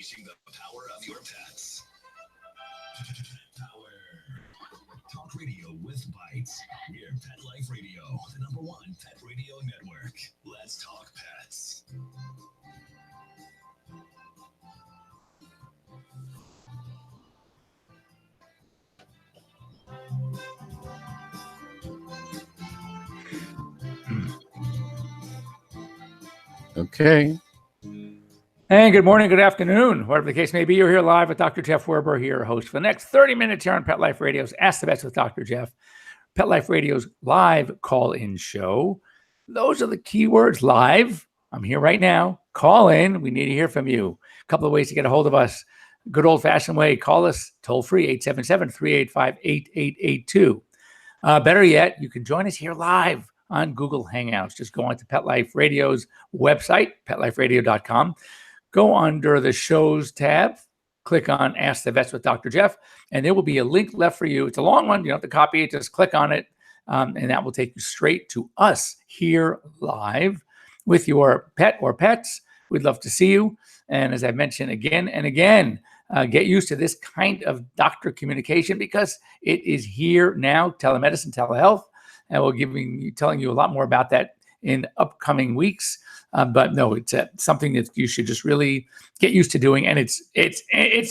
Unleashing the power of your pets. Power. Talk radio with bites. We're Pet Life Radio, the #1 pet radio network. Let's talk pets. Okay. And good morning, good afternoon, whatever the case may be. You're here live with Dr. Jeff Werber, here, host for the next 30 minutes here on Pet Life Radio's Ask the Vets with Dr. Jeff, Pet Life Radio's live call-in show. Those are the key words, live. I'm here right now. Call in. We need to hear from you. A couple of ways to get a hold of us. Good old-fashioned way, call us toll-free, 877-385-8882. Better yet, you can join us here live on Google Hangouts. Just go on to Pet Life Radio's website, petliferadio.com. Go under the shows tab, click on Ask the Vets with Dr. Jeff, and there will be a link left for you. It's a long one. You don't have to copy it. Just click on it, and that will take you straight to us here live with your pet or pets. We'd love to see you. And as I mentioned again and again, get used to this kind of doctor communication because it is here now, telemedicine, telehealth, and we'll telling you a lot more about that in upcoming weeks. But no, it's something that you should just really get used to doing, and it's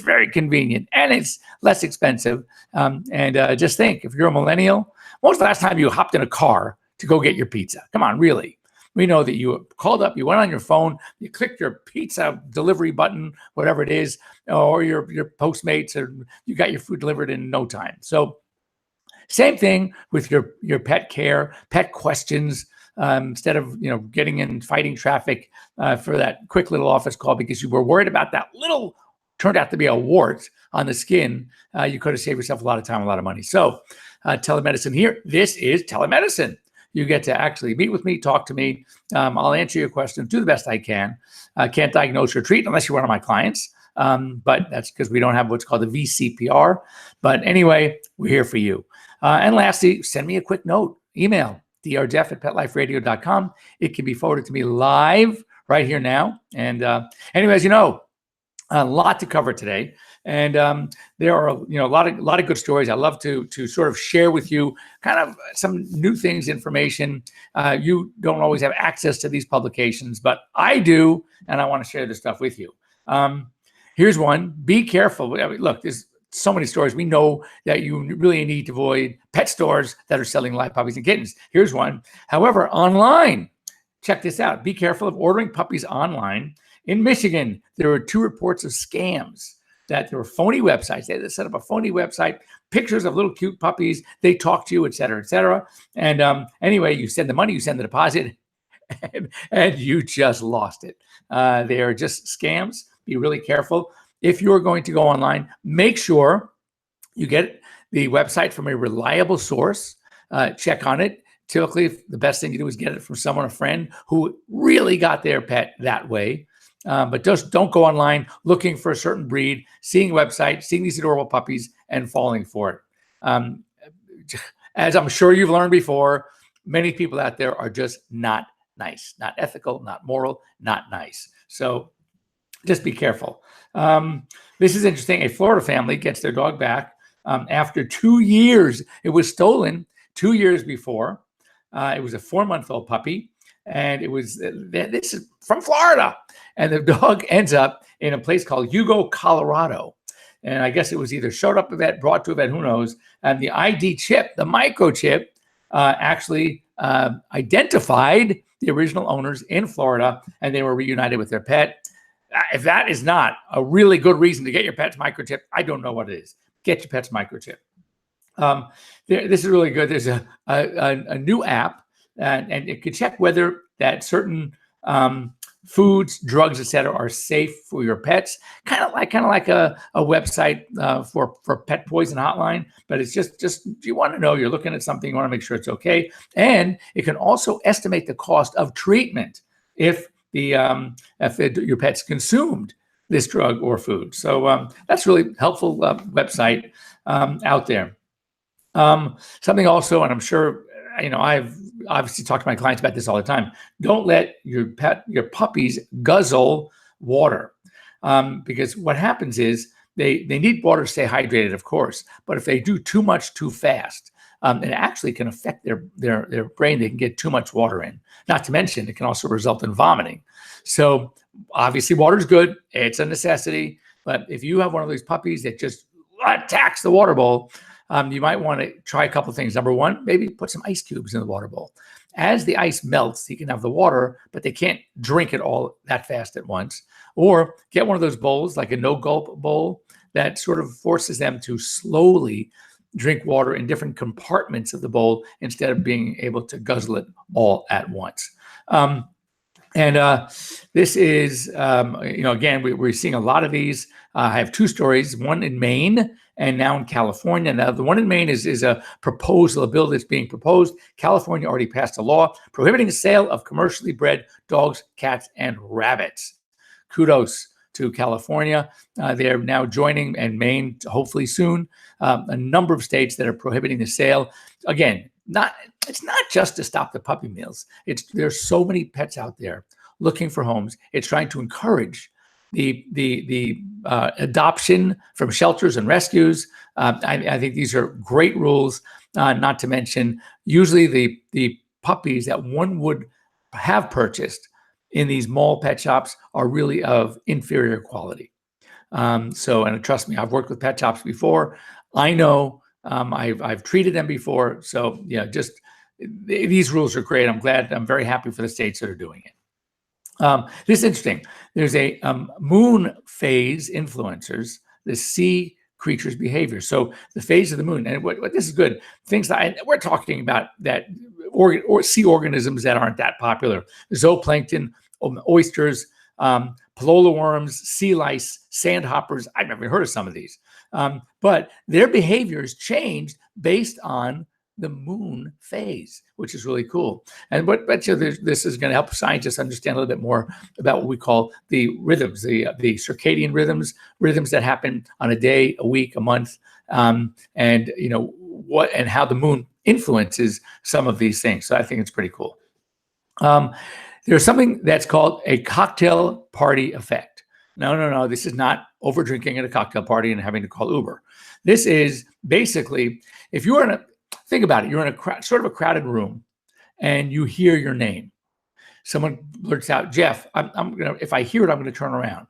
very convenient and it's less expensive. And just think, if you're a millennial, when was the last time you hopped in a car to go get your pizza? Come on, really? We know that you called up, you went on your phone, you clicked your pizza delivery button, whatever it is, or your Postmates, or you got your food delivered in no time. So same thing with your pet care, pet questions. Instead of getting in fighting traffic for that quick little office call because you were worried about that little turned out to be a wart on the skin, you could have saved yourself a lot of time, a lot of money. So telemedicine here. This is telemedicine. You get to actually meet with me, talk to me. I'll answer your questions, do the best I can. I can't diagnose or treat unless you're one of my clients. But that's because we don't have what's called the VCPR. But anyway, we're here for you. And lastly, send me a quick note, email. drjeff@petliferadio.com. It can be forwarded to me live right here now. And anyway, as you know, a lot to cover today. And there are a lot of good stories. I love to sort of share with you kind of some new things, information. You don't always have access to these publications, but I do, and I want to share this stuff with you. Here's one. Be careful. I mean, look, there's so many stories. We know that you really need to avoid pet stores that are selling live puppies and kittens. Here's one. However, online, check this out. Be careful of ordering puppies online. In Michigan, there were 2 reports of scams, that there were phony websites. They set up a phony website, pictures of little cute puppies. They talk to you, et cetera, et cetera. And anyway, you send the money, you send the deposit, and you just lost it. They are just scams. Be really careful. If you're going to go online, make sure you get the website from a reliable source. Check on it. Typically, the best thing to do is get it from someone, a friend, who really got their pet that way. But just don't go online looking for a certain breed, seeing a website, seeing these adorable puppies, and falling for it. As I'm sure you've learned before, many people out there are just not nice, not ethical, not moral, not nice. So just be careful. This is interesting. A Florida family gets their dog back after 2 years. It was stolen 2 years before. It was a 4-month-old puppy, and this is from Florida. And the dog ends up in a place called Hugo, Colorado. And I guess it was either showed up a vet, brought to a vet, who knows. And the ID chip, the microchip, actually identified the original owners in Florida, and they were reunited with their pet. If that is not a really good reason to get your pet's microchip, I don't know what it is. Get your pet's microchip. This is really good. There's a new app, and it can check whether that certain foods, drugs, etc., are safe for your pets. Kind of like a website for pet poison hotline. But it's just you want to know, you're looking at something, you want to make sure it's okay. And it can also estimate the cost of treatment if your pet's consumed this drug or food. So that's really helpful website out there. Something also, and I'm sure, I've obviously talked to my clients about this all the time. Don't let your puppies guzzle water. because what happens is they need water to stay hydrated, of course, but if they do too much too fast, it actually can affect their brain. They can get too much water in. Not to mention, it can also result in vomiting. So obviously, water is good; it's a necessity. But if you have one of these puppies that just attacks the water bowl, you might want to try a couple of things. Number one, maybe put some ice cubes in the water bowl. As the ice melts, you can have the water, but they can't drink it all that fast at once. Or get one of those bowls, like a no-gulp bowl, that sort of forces them to slowly drink water in different compartments of the bowl instead of being able to guzzle it all at once. This is, again, we're seeing a lot of these. I have two stories, one in Maine and now in California. Now, the one in Maine is a proposal, a bill that's being proposed. California already passed a law prohibiting the sale of commercially bred dogs, cats, and rabbits. Kudos to California. They're now joining, and Maine, hopefully soon, a number of states that are prohibiting the sale. Again, it's not just to stop the puppy mills. There's so many pets out there looking for homes. It's trying to encourage the adoption from shelters and rescues. I think these are great rules. Not to mention, usually the puppies that one would have purchased in these mall pet shops are really of inferior quality. And trust me, I've worked with pet shops before. I know. I've treated them before. So just these rules are great. I'm very happy for the states that are doing it. This is interesting. There's a moon phase influencers, the sea creatures' behavior. So the phase of the moon, and what this is good. Things that we're talking about that or sea organisms that aren't that popular: zooplankton, oysters, pallola worms, sea lice, sandhoppers. I've never heard of some of these, but their behaviors changed based on the moon phase, which is really cool. And this is going to help scientists understand a little bit more about what we call the rhythms, the circadian rhythms that happen on a day, a week, a month, and how the moon influences some of these things. So I think it's pretty cool. There's something that's called a cocktail party effect. No. This is not over drinking at a cocktail party and having to call Uber. This is basically, if you're think about it, you're in a sort of a crowded room and you hear your name. Someone blurts out, Jeff, if I hear it, I'm going to turn around.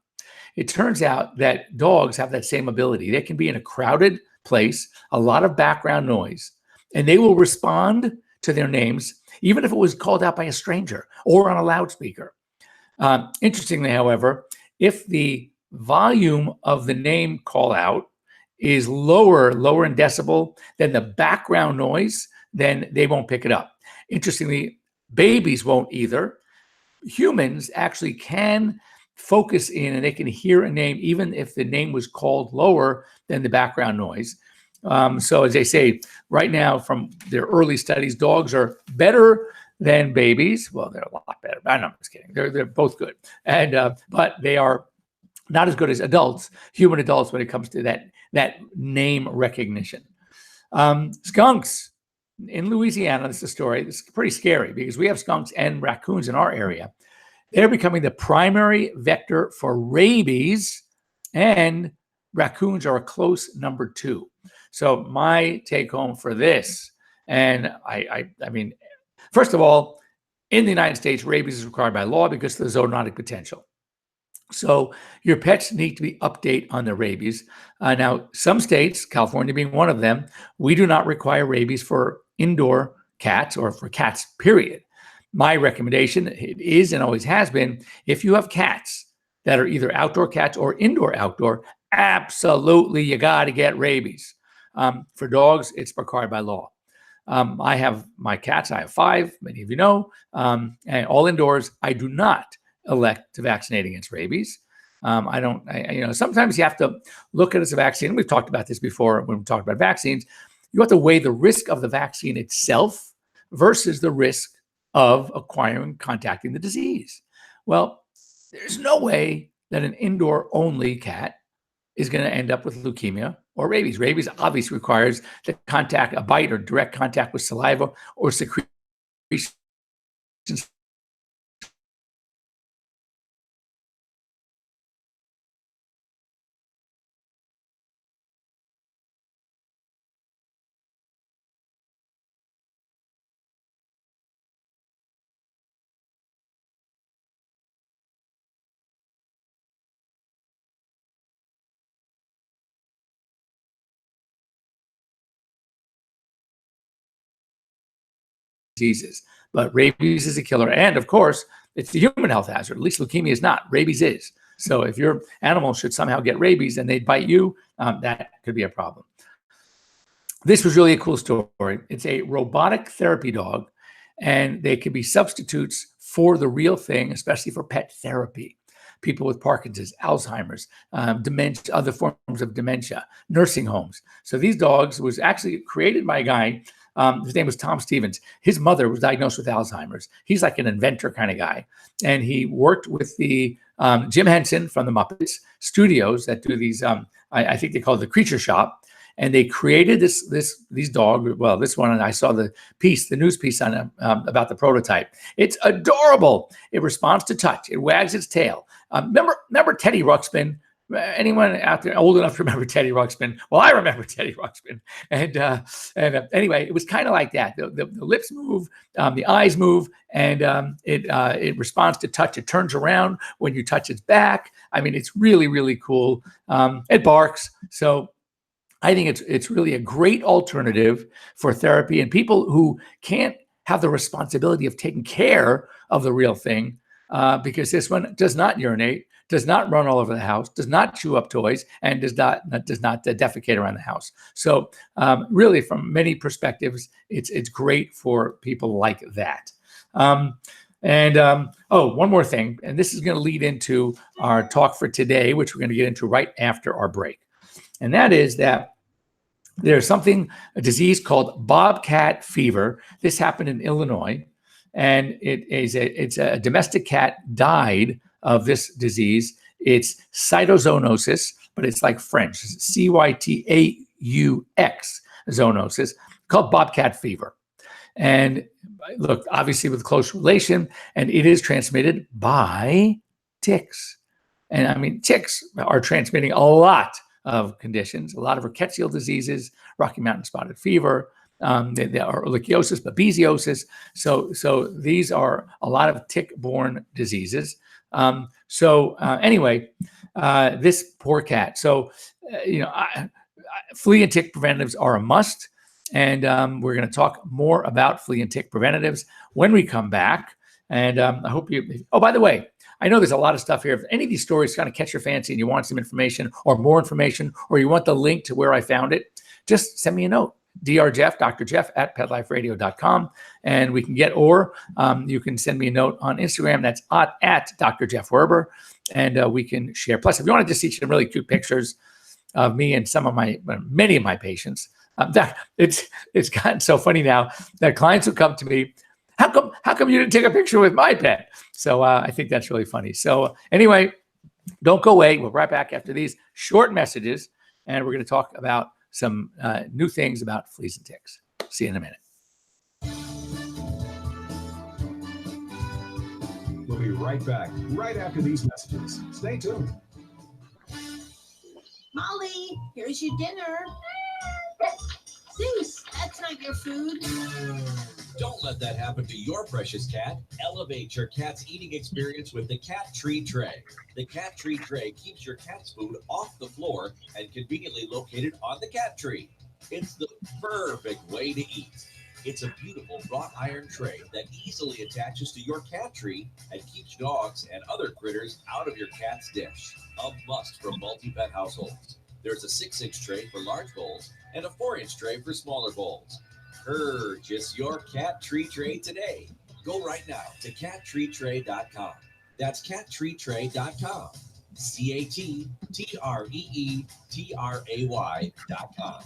It turns out that dogs have that same ability. They can be in a crowded place, a lot of background noise, and they will respond to their names, even if it was called out by a stranger or on a loudspeaker. Interestingly, however, if the volume of the name call out is lower in decibel than the background noise, then they won't pick it up. Interestingly, babies won't either. Humans actually can focus in and they can hear a name even if the name was called lower than the background noise. So as they say, right now from their early studies, dogs are better than babies. Well, they're a lot better. I'm just kidding. They're both good. And but they are not as good as human adults, when it comes to that name recognition. Skunks in Louisiana, this is a story. This is pretty scary because we have skunks and raccoons in our area. They're becoming the primary vector for rabies, and raccoons are a close number 2. So my take home for this, and I mean, first of all, in the United States, rabies is required by law because of the zoonotic potential. So your pets need to be updated on their rabies. Now, some states, California being one of them, we do not require rabies for indoor cats or for cats, period. My recommendation, it is and always has been, if you have cats that are either outdoor cats or outdoor, absolutely you got to get rabies. For dogs, it's required by law. I have my cats, I have 5, many of you know, and all indoors. I do not elect to vaccinate against rabies. Sometimes you have to look at it as a vaccine. We've talked about this before when we talked about vaccines. You have to weigh the risk of the vaccine itself versus the risk of contacting the disease. Well, there's no way that an indoor-only cat is going to end up with leukemia or rabies. Rabies obviously requires a bite or direct contact with saliva or secretions diseases, but rabies is a killer. And of course, it's the human health hazard. At least leukemia is not. Rabies is. So if your animal should somehow get rabies and they bite you, that could be a problem. This was really a cool story. It's a robotic therapy dog, and they can be substitutes for the real thing, especially for pet therapy. People with Parkinson's, Alzheimer's, dementia, other forms of dementia, nursing homes. So these dogs was actually created by a guy. His name was Tom Stevens. His mother was diagnosed with Alzheimer's. He's like an inventor kind of guy. And he worked with the Jim Henson from the Muppets Studios that do these, I think they call it the Creature Shop. And they created these dog. Well, this one, and I saw the news piece on about the prototype. It's adorable. It responds to touch. It wags its tail. Remember Teddy Ruxpin? Anyone out there old enough to remember Teddy Ruxpin? Well, I remember Teddy Ruxpin. And anyway, it was kind of like that. The lips move, the eyes move, and it responds to touch. It turns around when you touch its back. I mean, it's really, really cool. It barks. So I think it's really a great alternative for therapy, and people who can't have the responsibility of taking care of the real thing, because this one does not urinate, does not run all over the house, does not chew up toys, and does not defecate around the house. So really, from many perspectives, it's great for people like that. One more thing, and this is going to lead into our talk for today, which we're going to get into right after our break. And that is that there's a disease called bobcat fever. This happened in Illinois, and it's a domestic cat died of this disease. It's cytozoonosis, but it's like French, Cytaux zoonosis, called bobcat fever. And look, obviously with close relation, and it is transmitted by ticks. And I mean, ticks are transmitting a lot of conditions, a lot of rickettsial diseases, Rocky Mountain spotted fever, there are ehrlichiosis, babesiosis. So these are a lot of tick-borne diseases. Anyway, this poor cat. So, flea and tick preventatives are a must. And we're going to talk more about flea and tick preventatives when we come back. And I hope you, by the way, I know there's a lot of stuff here. If any of these stories kind of catch your fancy and you want some information or more information, or you want the link to where I found it, just send me a note. Dr. Jeff at PetLifeRadio.com, and we can get, or you can send me a note on Instagram. That's at Dr. Jeff Werber, and we can share. Plus, if you want to just see some really cute pictures of me and many of my patients, it's gotten so funny now that clients will come to me. How come you didn't take a picture with my pet? So I think that's really funny. So anyway, don't go away. We'll be right back after these short messages, and we're going to talk about some new things about fleas and ticks. See you in a minute. We'll be right back right after these messages. Stay tuned. Molly, here's your dinner. Zeus, that's not your food. Don't let that happen to your precious cat. Elevate your cat's eating experience with the Cat Tree Tray. The Cat Tree Tray keeps your cat's food off the floor and conveniently located on the cat tree. It's the perfect way to eat. It's a beautiful wrought iron tray that easily attaches to your cat tree and keeps dogs and other critters out of your cat's dish. A must for multi-pet households. There's a 6-inch tray for large bowls and a 4-inch tray for smaller bowls. Purchase your Cat Tree Tray today. Go right now to cattreetray.com. That's cattreetray.com. CATTREETRAY.com.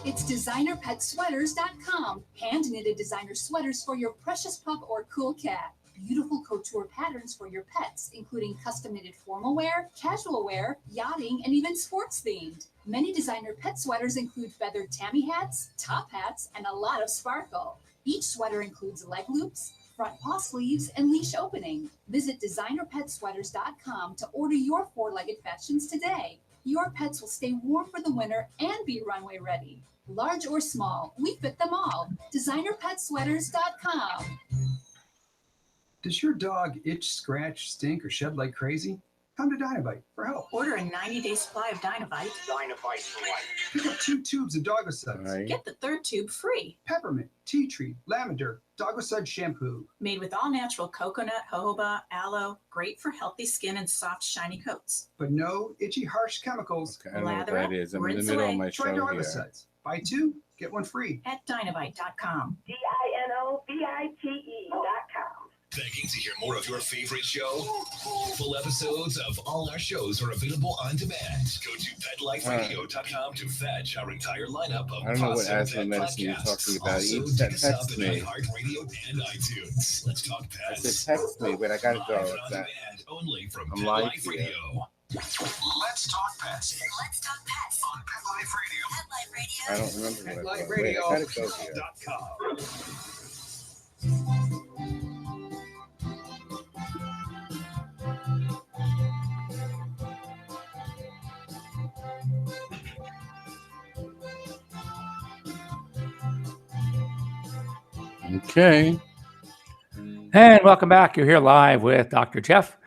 It's designerpetsweaters.com. Hand-knitted designer sweaters for your precious pup or cool cat. Beautiful couture patterns for your pets, including custom-knitted formal wear, casual wear, yachting, and even sports-themed. Many designer pet sweaters include feathered tammy hats, top hats, and a lot of sparkle. Each sweater includes leg loops, front paw sleeves, and leash opening. Visit designerpetsweaters.com to order your four-legged fashions today. Your pets will stay warm for the winter and be runway ready. Large or small, we fit them all. designerpetsweaters.com. Does your dog itch, scratch, stink, or shed like crazy? Come to Dynavite for help. Order a 90-day supply of Dynavite. Dynavite for life. Pick up 2 tubes of Doggersuds. Right. Get the third tube free. Peppermint, tea tree, lavender, Doggersud shampoo. Made with all-natural coconut, jojoba, aloe. Great for healthy skin and soft, shiny coats. But no itchy, harsh chemicals. Okay, I don't know what Lather that it, is. I'm in the rinse middle of away. my Try show here. Doggersuds. Buy 2, get 1 free. At Dynavite.com. DINOVITE.com. Begging to hear more of your favorite show? Full episodes of all our shows are available on demand. Go to PetLifeRadio.com to fetch our entire lineup of I don't know what awesome asthma pet medicine you're podcasts. talking about. Also, You check us out text at me. iHeartRadio and iTunes. Let's talk I pets. said text me, but I gotta go. Live It's and on that. demand only from I'm Pet live Life here. Radio. Let's talk pets Let's talk pets. on Pet Life Radio. Pet Life Radio. I don't remember what I Live thought. Wait, I gotta go here. .com. Okay. And welcome back. You're here live with Dr. Jeff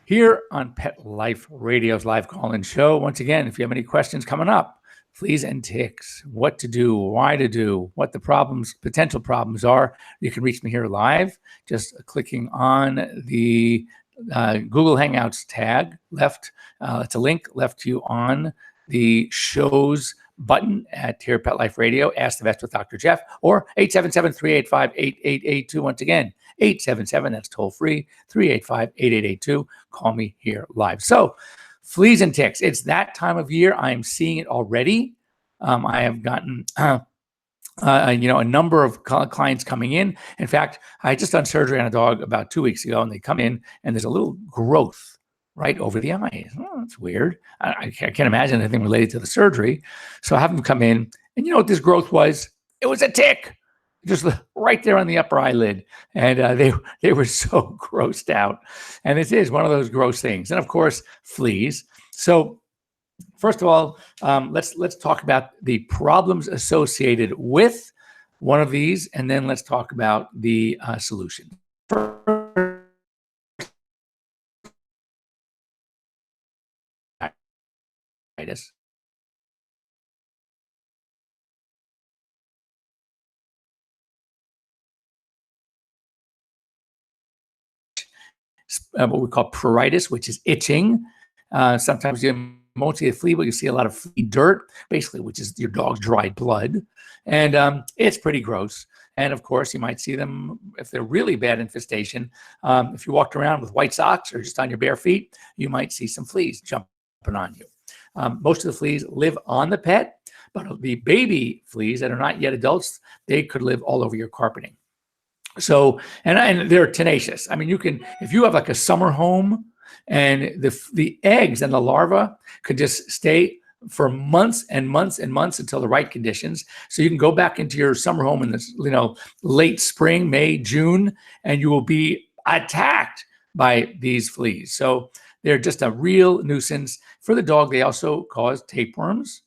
here on Pet Life Radio's live call-in show. Once again, if you have any questions coming up, fleas and ticks, what to do, why to do, what the problems, potential problems are, you can reach me here live. Just clicking on the Google Hangouts tag left. It's a link left to you on the show's button at here Pet Life Radio. Ask the Vets with Dr. Jeff, or 877-385-8882. Once again, 877, that's toll free, 385-8882. Call me here live. So, fleas and ticks, it's that time of year. I'm seeing it already. I have gotten a number of clients coming in. In fact, I just done surgery on a dog about 2 weeks ago, and they come in and there's a little growth right over the eyes. Oh, that's weird. I can't imagine anything related to the surgery. So I have them come in, and you know what this growth was? It was a tick, just right there on the upper eyelid. And they were so grossed out. And it is one of those gross things. And of course, fleas. So first of all, let's talk about the problems associated with one of these, and then let's talk about the solution. What we call pruritus, which is itching. Sometimes you won't see a flea, but you see a lot of flea dirt, basically, which is your dog's dried blood. And it's pretty gross. And of course, you might see them if they're really bad infestation. If you walked around with white socks or just on your bare feet, you might see some fleas jumping on you. Most of the fleas live on the pet, but the baby fleas that are not yet adults, they could live all over your carpeting. So, and they're tenacious. I mean, you can, if you have like a summer home and the eggs and the larvae could just stay for months and months and months until the right conditions. So you can go back into your summer home in this, late spring, May, June, and you will be attacked by these fleas. So they're just a real nuisance for the dog. They also cause tapeworms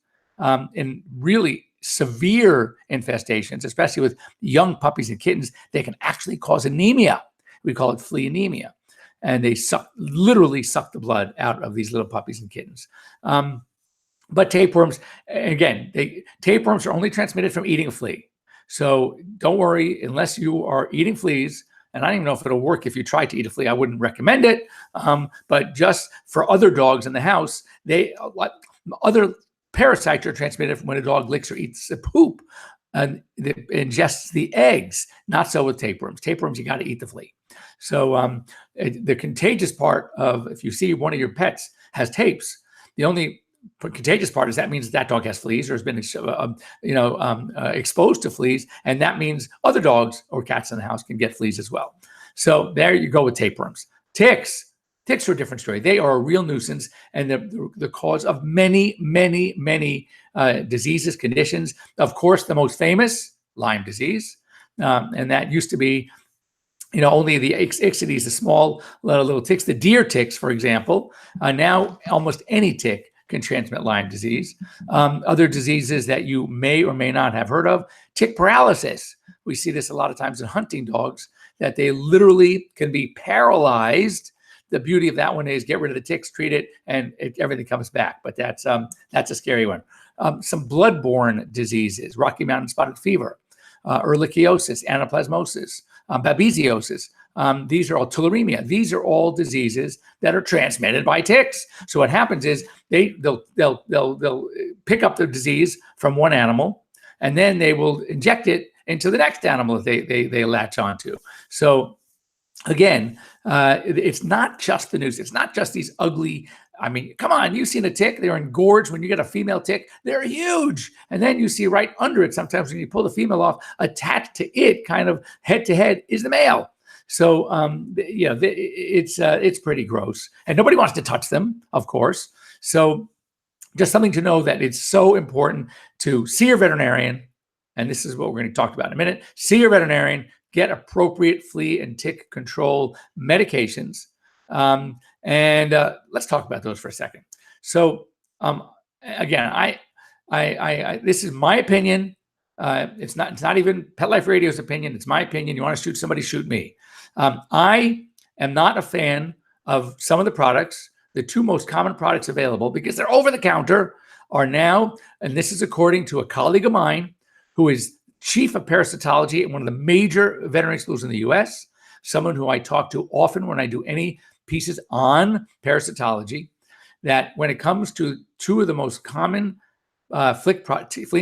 in really severe infestations, especially with young puppies and kittens. They can actually cause anemia. We call it flea anemia. And they literally suck the blood out of these little puppies and kittens. But tapeworms, again, tapeworms are only transmitted from eating a flea. So don't worry, unless you are eating fleas, and I don't even know if it'll work if you try to eat a flea. I wouldn't recommend it. But just for other dogs in the house, other parasites are transmitted from when a dog licks or eats the poop and ingests the eggs. Not so with tapeworms. Tapeworms, you got to eat the flea. So the contagious part of, if you see one of your pets has tapes, the only contagious part is that means that dog has fleas or has been exposed to fleas, and that means other dogs or cats in the house can get fleas as well. So there you go with tapeworms. Ticks are a different story. They are a real nuisance and the cause of many, many, many diseases, conditions. Of course, the most famous, Lyme disease, and that used to be only the ixodes, the small little ticks, the deer ticks, for example. Now almost any tick can transmit Lyme disease. Other diseases that you may or may not have heard of, tick paralysis. We see this a lot of times in hunting dogs, that they literally can be paralyzed the beauty of that one is get rid of the ticks, treat it, and everything comes back. But that's a scary one. Some bloodborne diseases: Rocky Mountain spotted fever, ehrlichiosis, anaplasmosis, babesiosis. These are all tularemia. These are all diseases that are transmitted by ticks. So what happens is they'll pick up the disease from one animal, and then they will inject it into the next animal that they latch onto. So again, it's not just the news. It's not just these ugly. I mean, come on, you've seen a tick. They're engorged. When you get a female tick, they're huge. And then you see right under it, sometimes when you pull the female off, attached to it, kind of head to head, is the male. So, it's pretty gross. And nobody wants to touch them, of course. So just something to know that it's so important to see your veterinarian. And this is what we're going to talk about in a minute. See your veterinarian, get appropriate flea and tick control medications. And let's talk about those for a second. So again, I this is my opinion. It's not even Pet Life Radio's opinion. It's my opinion. You want to shoot somebody, shoot me. I am not a fan of some of the products. The two most common products available, because they're over the counter, are now, and this is according to a colleague of mine who is chief of parasitology at one of the major veterinary schools in the US, someone who I talk to often when I do any pieces on parasitology, that when it comes to two of the most common flea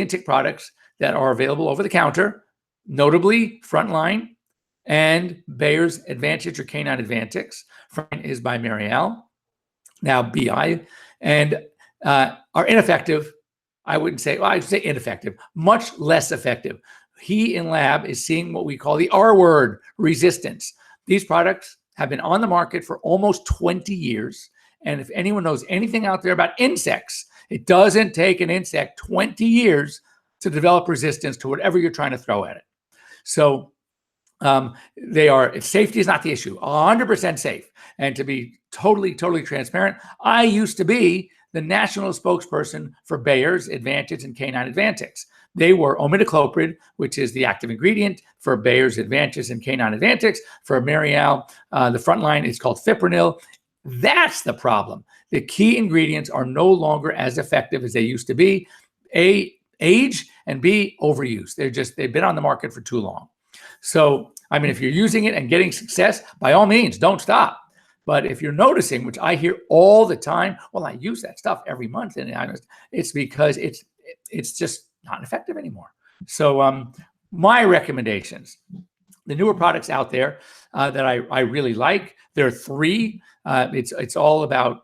and tick products that are available over the counter, notably Frontline and Bayer's Advantage or Canine Advantix. Frontline is by Merial, now BI, and are ineffective. I wouldn't say, well, I'd say ineffective, much less effective. He in lab is seeing what we call the R word, resistance. These products have been on the market for almost 20 years. And if anyone knows anything out there about insects, it doesn't take an insect 20 years to develop resistance to whatever you're trying to throw at it. So safety is not the issue, 100% safe. And to be totally transparent, I used to be the national spokesperson for Bayer's Advantage and Canine Advantix. They were imidacloprid, which is the active ingredient for Bayer's Advantage and Canine Advantix. For Merial, the Frontline is called fipronil. That's the problem. The key ingredients are no longer as effective as they used to be. A, age, and B, overuse. They've been on the market for too long. So, I mean, if you're using it and getting success, by all means, don't stop. But if you're noticing, which I hear all the time, well, I use that stuff every month, and it's because it's just not effective anymore. So my recommendations, the newer products out there that I really like, there are three. It's all about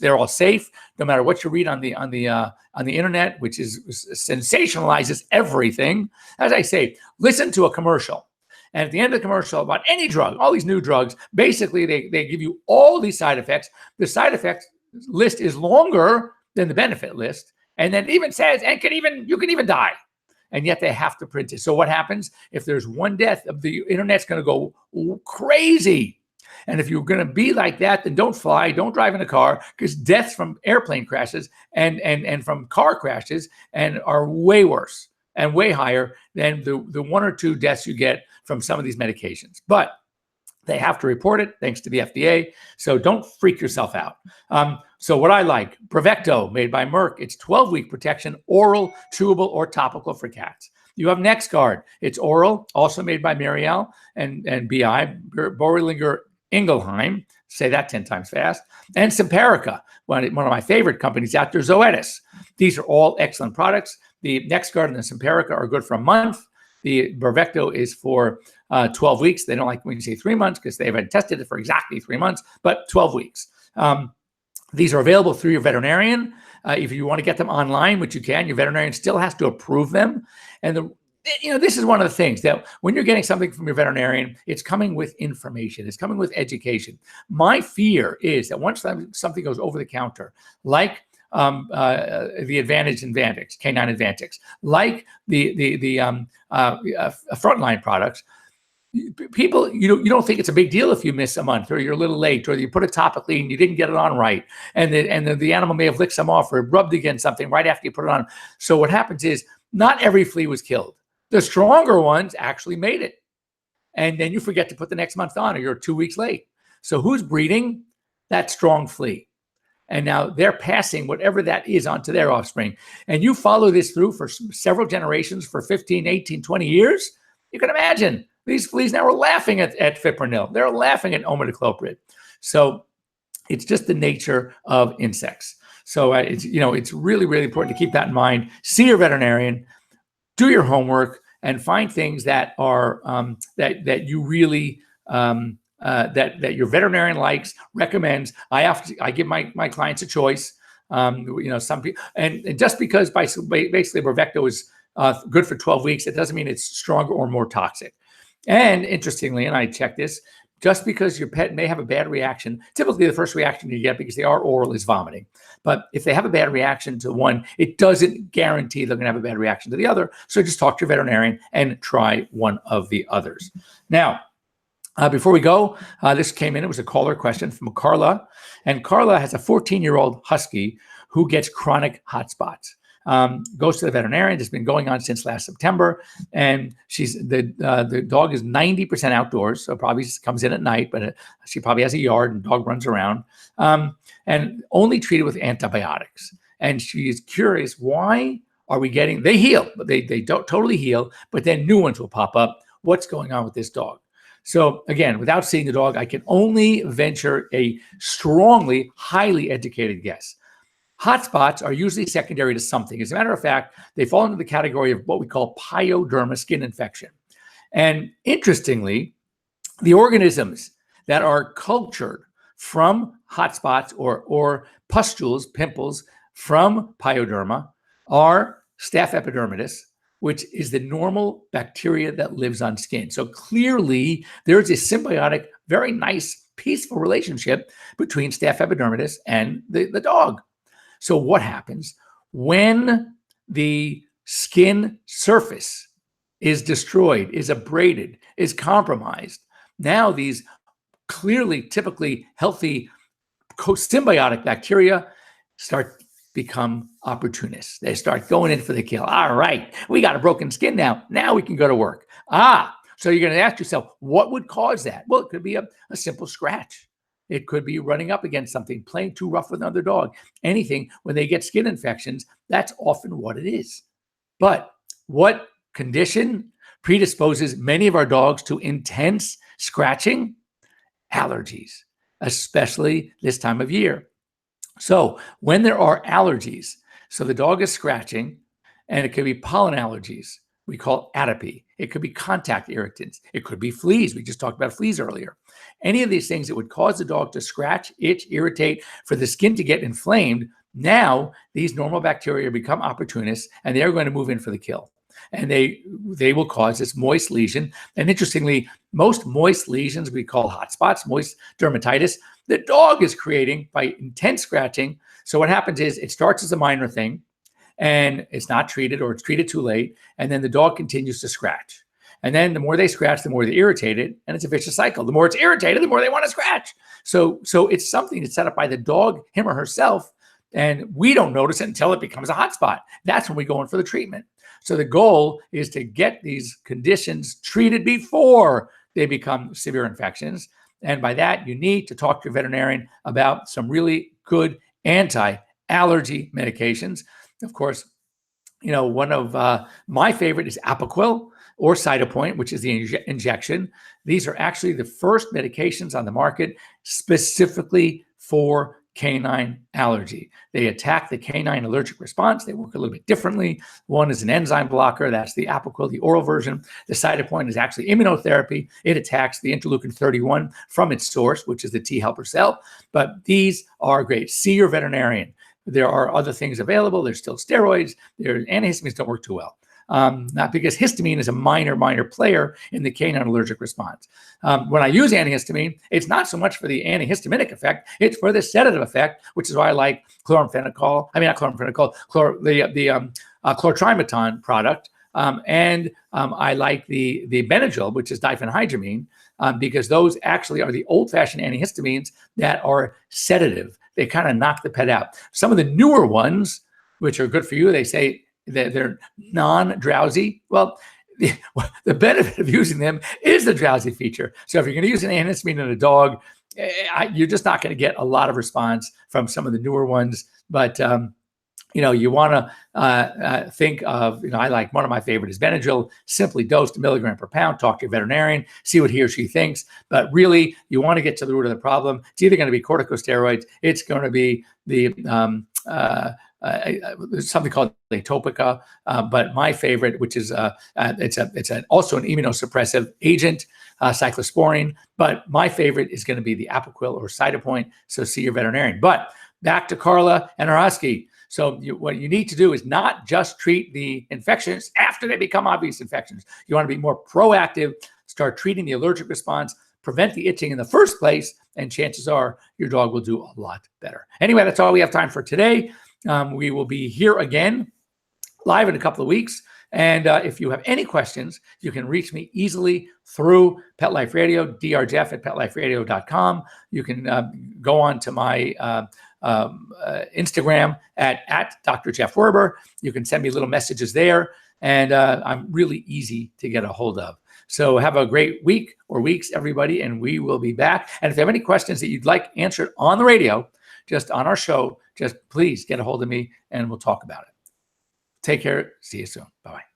they're all safe, no matter what you read on the internet, which sensationalizes everything. As I say, listen to a commercial. And at the end of the commercial about any drug, all these new drugs, basically they give you all these side effects. The side effects list is longer than the benefit list. And then it even says, you can even die. And yet they have to print it. So what happens if there's one death? The internet's going to go crazy. And if you're going to be like that, then don't fly, don't drive in a car, because deaths from airplane crashes and from car crashes are way worse and way higher than the one or two deaths you get from some of these medications. But they have to report it, thanks to the FDA. So don't freak yourself out. So what I like, Bravecto, made by Merck. It's 12-week protection, oral, chewable, or topical for cats. You have NexGard. It's oral, also made by Merial and BI, Boehringer Ingelheim. Say that 10 times fast. And Simparica, one of my favorite companies out there, Zoetis. These are all excellent products. The NexGard and the Simparica are good for a month. The Bravecto is for 12 weeks. They don't like when you say 3 months because they haven't tested it for exactly 3 months, but 12 weeks. These are available through your veterinarian. If you want to get them online, which you can, your veterinarian still has to approve them. And this is one of the things that when you're getting something from your veterinarian, it's coming with information. It's coming with education. My fear is that once something goes over the counter, like the Advantage Advantix, Canine Advantix, like the Frontline products, people, you don't think it's a big deal if you miss a month or you're a little late or you put it topically and you didn't get it on right, and the animal may have licked some off or rubbed against something right after you put it on. So what happens is not every flea was killed. The stronger ones actually made it, and then you forget to put the next month on, or you're 2 weeks late. So who's breeding? That strong flea. And now they're passing whatever that is onto their offspring. And you follow this through for several generations for 15, 18, 20 years. You can imagine these fleas now are laughing at fipronil. They're laughing at imidacloprid. So it's just the nature of insects. So it's really, really important to keep that in mind. See your veterinarian, do your homework, and find things that are that you really that your veterinarian likes, recommends. I give my clients a choice. Some people, and just because basically Bravecto is good for 12 weeks, it doesn't mean it's stronger or more toxic. And interestingly, and I checked this, just because your pet may have a bad reaction, typically the first reaction you get, because they are oral, is vomiting. But if they have a bad reaction to one, it doesn't guarantee they're going to have a bad reaction to the other. So just talk to your veterinarian and try one of the others. Now, before we go, this came in. It was a caller question from Carla. And Carla has a 14-year-old husky who gets chronic hot spots. Goes to the veterinarian. It's been going on since last September, and the dog is 90% outdoors, so probably comes in at night, but she probably has a yard and dog runs around, and only treated with antibiotics. And she is curious, why are we getting? They heal, but they don't totally heal, but then new ones will pop up. What's going on with this dog? So again, without seeing the dog, I can only venture a strongly, highly educated guess. Hotspots are usually secondary to something. As a matter of fact, they fall into the category of what we call pyoderma skin infection. And interestingly, the organisms that are cultured from hotspots or pustules, pimples from pyoderma are Staph epidermidis, which is the normal bacteria that lives on skin. So clearly, there's a symbiotic, very nice, peaceful relationship between Staph epidermidis and the dog. So what happens when the skin surface is destroyed, is abraded, is compromised? Now these clearly, typically healthy symbiotic bacteria start become opportunists. They start going in for the kill. All right, we got a broken skin now. Now we can go to work. So you're going to ask yourself, what would cause that? Well, it could be a simple scratch. It could be running up against something, playing too rough with another dog. Anything, when they get skin infections, that's often what it is. But what condition predisposes many of our dogs to intense scratching? Allergies, especially this time of year. So when there are allergies, so the dog is scratching, and it could be pollen allergies, we call atopy. It could be contact irritants. It could be fleas. We just talked about fleas earlier. Any of these things that would cause the dog to scratch, itch, irritate, for the skin to get inflamed, now these normal bacteria become opportunists, and they're going to move in for the kill. And they will cause this moist lesion. And interestingly, most moist lesions we call hot spots, moist dermatitis, the dog is creating by intense scratching. So what happens is it starts as a minor thing, and it's not treated, or it's treated too late, and then the dog continues to scratch. And then the more they scratch, the more they're irritated, and it's a vicious cycle. The more it's irritated, the more they want to scratch. So it's something that's set up by the dog, him or herself, and we don't notice it until it becomes a hot spot. That's when we go in for the treatment. So the goal is to get these conditions treated before they become severe infections. And by that, you need to talk to your veterinarian about some really good anti-allergy medications. Of course, one of my favorite is Apoquel or Cytopoint, which is the injection. These are actually the first medications on the market specifically for canine allergy. They attack the canine allergic response. They work a little bit differently. One is an enzyme blocker. That's the Apoquel, the oral version. The Cytopoint is actually immunotherapy. It attacks the interleukin 31 from its source, which is the T helper cell. But these are great. See your veterinarian. There are other things available. There's still steroids. Antihistamines don't work too well. Not because histamine is a minor player in the canine allergic response. When I use antihistamine, it's not so much for the antihistaminic effect, it's for the sedative effect, which is why I like chlortrimeton product. And I like the Benadryl, which is diphenhydramine, because those actually are the old-fashioned antihistamines that are sedative. They kind of knock the pet out. Some of the newer ones, which are good for you, they say that they're non-drowsy. Well, the benefit of using them is the drowsy feature. So if you're going to use an antihistamine in a dog, you're just not going to get a lot of response from some of the newer ones. But you want to think of, I like, one of my favorite is Benadryl, simply dosed a milligram per pound. Talk to your veterinarian, see what he or she thinks. But really, you want to get to the root of the problem. It's either going to be corticosteroids, it's going to be the there's something called Atopica, but my favorite, which is it's also an immunosuppressive agent, cyclosporine. But my favorite is going to be the Apoquel or Cytopoint. So see your veterinarian. But back to Carla and her husky. So what you need to do is not just treat the infections after they become obvious infections. You want to be more proactive, start treating the allergic response, prevent the itching in the first place, and chances are your dog will do a lot better. Anyway, that's all we have time for today. We will be here again live in a couple of weeks. And if you have any questions, you can reach me easily through Pet Life Radio, drjeff@petliferadio.com. You can go on to my Instagram at Dr. Jeff Werber. You can send me little messages there, and I'm really easy to get a hold of. So have a great week or weeks, everybody, and we will be back. And if you have any questions that you'd like answered on the radio, just on our show, just please get a hold of me and we'll talk about it. Take care. See you soon. Bye-bye.